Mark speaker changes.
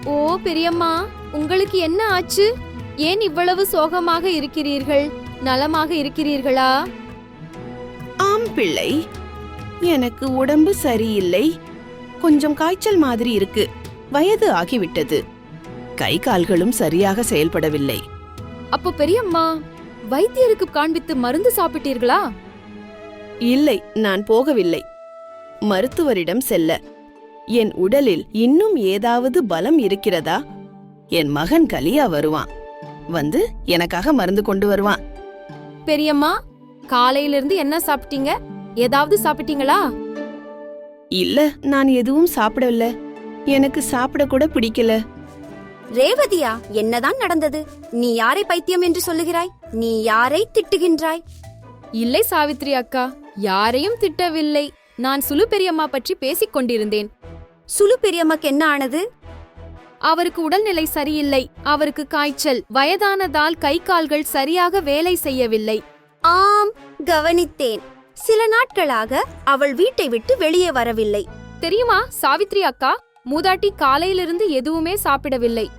Speaker 1: ஓ பெரியம்மா, உங்களுக்கு என்ன ஆச்சு? ஏன் இவ்வளவு சோகமாக இருக்கிறீர்கள்? நலமாக இருக்கிறீர்களா?
Speaker 2: ஆம் பிள்ளை, எனக்கு உடம்பு சரியில்லை. கொஞ்சம் காய்ச்சல் மாதிரி இருக்கு. வயது ஆகிவிட்டது. கை கால்களும் சரியாக செயல்படவில்லை.
Speaker 1: அப்போ பெரியம்மா, வைத்தியருக்கு காண்பித்து மருந்து சாப்பிட்டீர்களா?
Speaker 2: இல்லை, நான் போகவில்லை. மருத்துவரிடம் செல்ல. என் உடலில் இன்னும் ஏதாவது பலம் இருக்கிறதா? என் மகன் கலியா வருவான். வந்து எனக்காக மருந்து கொண்டு வருவான்.
Speaker 1: பெரியம்மா, காலையிலிருந்து என்ன சாப்பிட்டீங்க? ஏதாவது சாப்பிட்டீங்களா?
Speaker 2: இல்ல, நான் எதுவும் சாப்பிடல. எனக்கு சாப்பிட கூட பிடிக்கல.
Speaker 3: ரேவதியா, என்னதான் நடந்தது? நீ யாரை பைத்தியம் என்று சொல்லுகிறாய்? நீ யாரை திட்டுகின்றாய்?
Speaker 1: இல்லை சாவித்ரி அக்கா, யாரையும் திட்டவில்லை. நான் சுலு பெரியம்மா பற்றி பேசிக் கொண்டிருந்தேன்.
Speaker 3: சுலு பெரியம்மாக்கு என்ன ஆனது?
Speaker 1: அவருக்கு உடல்நிலை சரியில்லை. அவருக்கு காய்ச்சல். வயதானதால் கை கால்கள் சரியாக வேலை செய்யவில்லை.
Speaker 3: ஆம், கவனித்தேன். சில நாட்களாக அவள் வீட்டை விட்டு வெளியே வரவில்லை.
Speaker 1: தெரியுமா சாவித்ரி அக்கா, மூதாட்டி காலையிலிருந்து எதுவுமே சாப்பிடவில்லை.